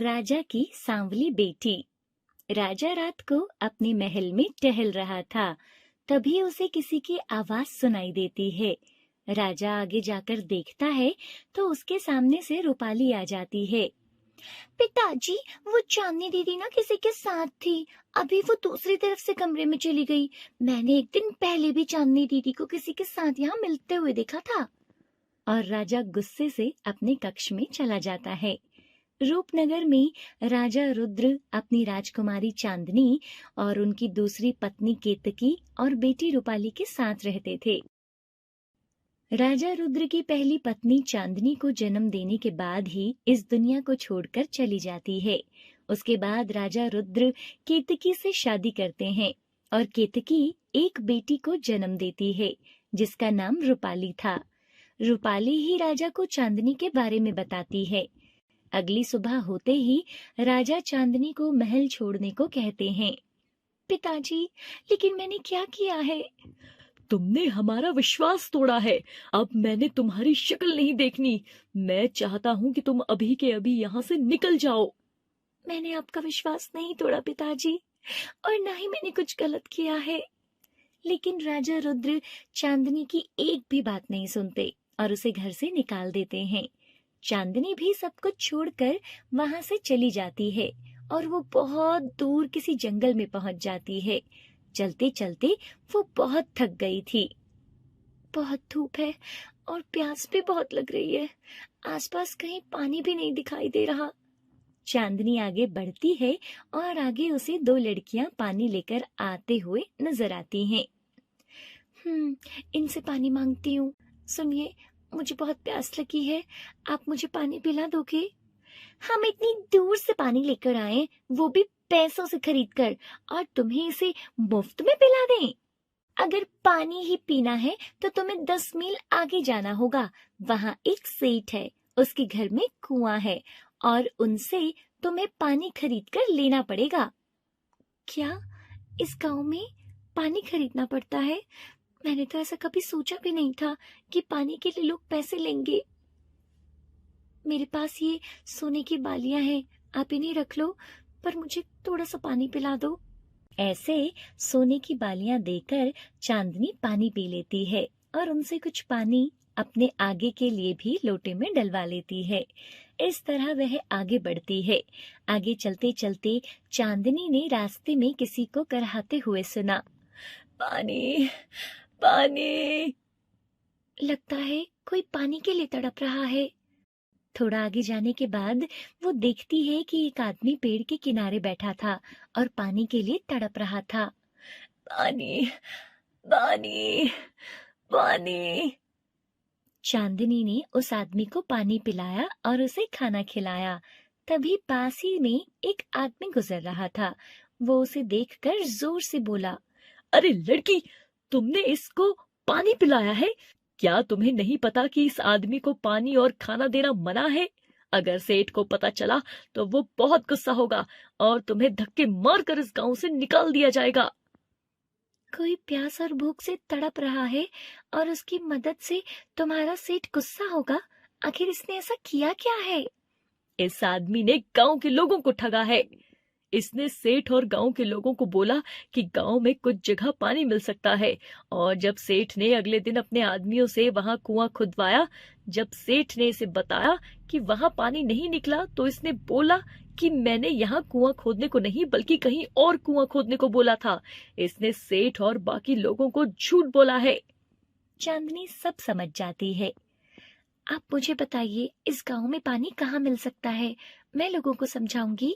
राजा की सांवली बेटी। राजा रात को अपने महल में टहल रहा था। तभी उसे किसी की आवाज सुनाई देती है। राजा आगे जाकर देखता है तो उसके सामने से रूपाली आ जाती है। पिताजी, वो चांदनी दीदी ना किसी के साथ थी। अभी वो दूसरी तरफ से कमरे में चली गई। मैंने एक दिन पहले भी चांदनी दीदी को किसी के साथ यहाँ मिलते हुए देखा था। और राजा गुस्से से अपने कक्ष में चला जाता है। रूपनगर में राजा रुद्र अपनी राजकुमारी चांदनी और उनकी दूसरी पत्नी केतकी और बेटी रूपाली के साथ रहते थे। राजा रुद्र की पहली पत्नी चांदनी को जन्म देने के बाद ही इस दुनिया को छोड़कर चली जाती है। उसके बाद राजा रुद्र केतकी से शादी करते हैं और केतकी एक बेटी को जन्म देती है जिसका नाम रूपाली था। रूपाली ही राजा को चांदनी के बारे में बताती है। अगली सुबह होते ही राजा चांदनी को महल छोड़ने को कहते हैं। पिताजी, लेकिन मैंने क्या किया है? तुमने हमारा विश्वास तोड़ा है। अब मैंने तुम्हारी शक्ल नहीं देखनी। मैं चाहता हूँ कि तुम अभी के अभी यहाँ से निकल जाओ। मैंने आपका विश्वास नहीं तोड़ा पिताजी, और ना ही मैंने कुछ गलत किया है। लेकिन राजा रुद्र चांदनी की एक भी बात नहीं सुनते और उसे घर से निकाल देते हैं। चांदनी भी सब कुछ छोड़कर वहां से चली जाती है और वो बहुत दूर किसी जंगल में पहुंच जाती है। चलते चलते वो बहुत थक गई थी। बहुत धूप है और प्यास भी बहुत लग रही है। आसपास कहीं पानी भी नहीं दिखाई दे रहा। चांदनी आगे बढ़ती है और आगे उसे दो लड़कियां पानी लेकर आते हुए नजर आती हैं। इनसे पानी मांगती हूँ। सुनिए, मुझे बहुत प्यास लगी है, आप मुझे पानी पिला दोगे? हम इतनी दूर से पानी लेकर आए, वो भी पैसों से खरीद कर, और तुम्हें इसे मुफ्त में पिला दें? अगर पानी ही पीना है तो तुम्हें 10 मील आगे जाना होगा। वहाँ एक सेठ है, उसके घर में कुआं है और उनसे तुम्हें पानी खरीद कर लेना पड़ेगा। क्या इस गांव में पानी खरीदना पड़ता है? मैंने तो ऐसा कभी सोचा भी नहीं था कि पानी के लिए लोग पैसे लेंगे। मेरे पास ये सोने की बालियां हैं, आप इन्हें रख लो, पर मुझे थोड़ा सा पानी पिला दो। ऐसे सोने की बालियां देकर चांदनी पानी पी लेती है और उनसे कुछ पानी अपने आगे के लिए भी लोटे में डलवा लेती है। इस तरह वह आगे बढ़ती है। आगे चलते चलते चांदनी ने रास्ते में किसी को कराहते हुए सुना, पानी पानी। लगता है कोई पानी के लिए तड़प रहा है। थोड़ा आगे जाने के बाद वो देखती है कि एक आदमी पेड़ के किनारे बैठा था और पानी के लिए तड़प रहा था। पानी पानी पानी। चांदनी ने उस आदमी को पानी पिलाया और उसे खाना खिलाया। तभी पास ही में एक आदमी गुजर रहा था। वो उसे देखकर जोर से बोला, अरे लड़की, तुमने इसको पानी पिलाया है? क्या तुम्हें नहीं पता कि इस आदमी को पानी और खाना देना मना है? अगर सेठ को पता चला तो वो बहुत गुस्सा होगा और तुम्हें धक्के मारकर इस गांव से निकाल दिया जाएगा। कोई प्यास और भूख से तड़प रहा है और उसकी मदद से तुम्हारा सेठ गुस्सा होगा? आखिर इसने ऐसा किया क्या है? इस आदमी ने गांव के लोगों को ठगा है। इसने सेठ और गांव के लोगों को बोला कि गांव में कुछ जगह पानी मिल सकता है, और जब सेठ ने अगले दिन अपने आदमियों से वहां कुआं खुदवाया, जब सेठ ने इसे बताया कि वहां पानी नहीं निकला, तो इसने बोला कि मैंने यहाँ कुआं खोदने को नहीं बल्कि कहीं और कुआं खोदने को बोला था। इसने सेठ और बाकी लोगों को झूठ बोला है। चांदनी सब समझ जाती है। आप मुझे बताइए, इस गांव में पानी कहाँ मिल सकता है? मैं लोगों को समझाऊंगी।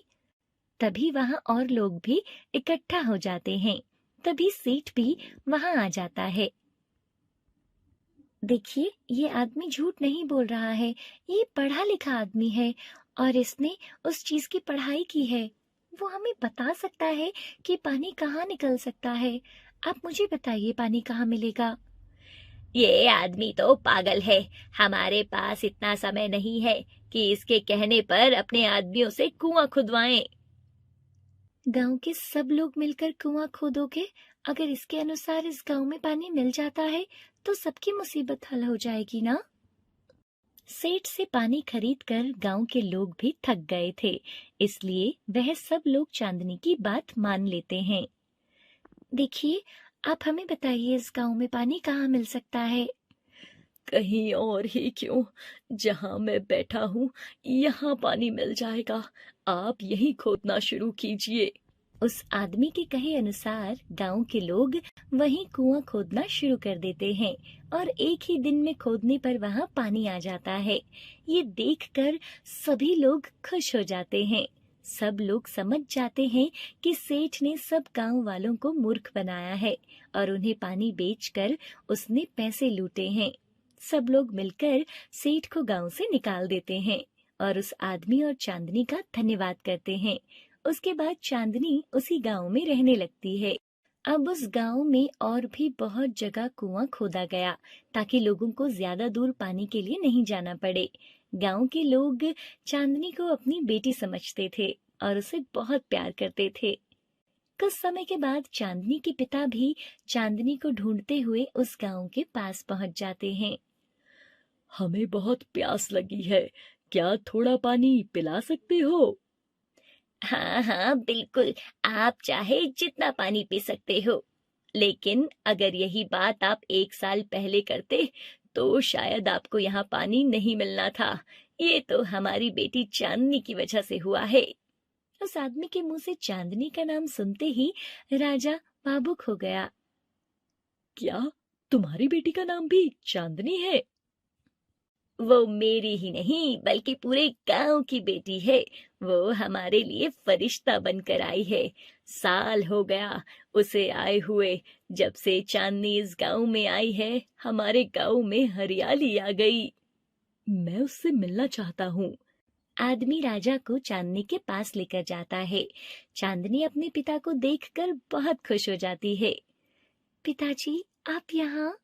तभी वहां और लोग भी इकट्ठा हो जाते हैं। तभी सेठ भी वहां आ जाता है। देखिए, ये आदमी झूठ नहीं बोल रहा है। ये पढ़ा लिखा आदमी है और इसने उस चीज की पढ़ाई की है। वो हमें बता सकता है कि पानी कहाँ निकल सकता है। आप मुझे बताइए, पानी कहाँ मिलेगा? ये आदमी तो पागल है। हमारे पास इतना समय नहीं है कि इसके कहने पर अपने आदमियों से कुआं खुदवाएं। गांव के सब लोग मिलकर कुआं खोदोगे? अगर इसके अनुसार इस गांव में पानी मिल जाता है तो सबकी मुसीबत हल हो जाएगी ना? सेठ से पानी खरीदकर गांव के लोग भी थक गए थे, इसलिए वह सब लोग चांदनी की बात मान लेते हैं। देखिए, आप हमें बताइए इस गांव में पानी कहाँ मिल सकता है? कहीं और ही क्यों, जहां मैं बैठा हूँ यहाँ पानी मिल जाएगा। आप यहीं खोदना शुरू कीजिए। उस आदमी के कहे अनुसार गांव के लोग वहीं कुआं खोदना शुरू कर देते हैं और एक ही दिन में खोदने पर वहां पानी आ जाता है। ये देखकर सभी लोग खुश हो जाते हैं। सब लोग समझ जाते हैं कि सेठ ने सब गांव वालों को मूर्ख बनाया है और उन्हें पानी बेचकर उसने पैसे लूटे हैं। सब लोग मिलकर सेठ को गांव से निकाल देते हैं और उस आदमी और चांदनी का धन्यवाद करते हैं। उसके बाद चांदनी उसी गांव में रहने लगती है। अब उस गांव में और भी बहुत जगह कुआं खोदा गया ताकि लोगों को ज्यादा दूर पानी के लिए नहीं जाना पड़े। गांव के लोग चांदनी को अपनी बेटी समझते थे और उसे बहुत प्यार करते थे। कुछ समय के बाद चांदनी के पिता भी चांदनी को ढूंढते हुए उस गांव के पास पहुंच जाते हैं। हमें बहुत प्यास लगी है, क्या थोड़ा पानी पिला सकते हो? हाँ हाँ बिल्कुल, आप चाहे जितना पानी पी सकते हो, लेकिन अगर यही बात आप 1 साल पहले करते तो शायद आपको यहाँ पानी नहीं मिलना था। ये तो हमारी बेटी चांदनी की वजह से हुआ है। उस आदमी के मुंह से चांदनी का नाम सुनते ही राजा भावुक हो गया। क्या तुम्हारी बेटी का नाम भी चांदनी है? वो मेरी ही नहीं बल्कि पूरे गांव की बेटी है। वो हमारे लिए फरिश्ता बनकर आई है। साल हो गया उसे आए हुए। जब से चांदनी इस गांव में आई है हमारे गांव में हरियाली आ गई। मैं उससे मिलना चाहता हूँ। आदमी राजा को चांदनी के पास लेकर जाता है। चांदनी अपने पिता को देखकर बहुत खुश हो जाती है। पिताजी, आप यहाँ?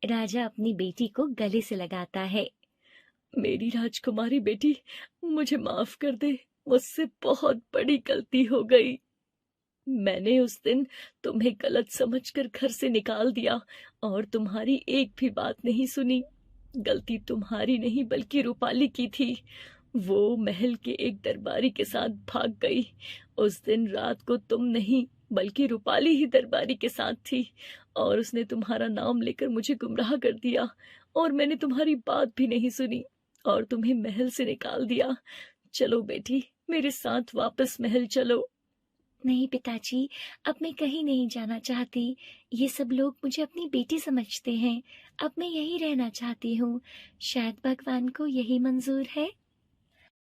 राजा अपनी बेटी को गले से लगाता है। मेरी राजकुमारी बेटी, मुझे माफ कर दे, मुझसे बहुत बड़ी गलती हो गई। मैंने उस दिन तुम्हें गलत समझकर घर से निकाल दिया और तुम्हारी एक भी बात नहीं सुनी। गलती तुम्हारी नहीं बल्कि रूपाली की थी। वो महल के एक दरबारी के साथ भाग गई। उस दिन रात को तुम नहीं बल्कि रूपाली ही दरबारी के साथ थी और उसने तुम्हारा नाम लेकर मुझे गुमराह कर दिया और मैंने तुम्हारी बात भी नहीं सुनी और तुम्हें महल से निकाल दिया। चलो बेटी, मेरे साथ वापस महल चलो। नहीं पिताजी, अब मैं कहीं नहीं जाना चाहती। ये सब लोग मुझे अपनी बेटी समझते हैं। अब मैं यहीं रहना चाहती हूँ। शायद भगवान को यही मंजूर है।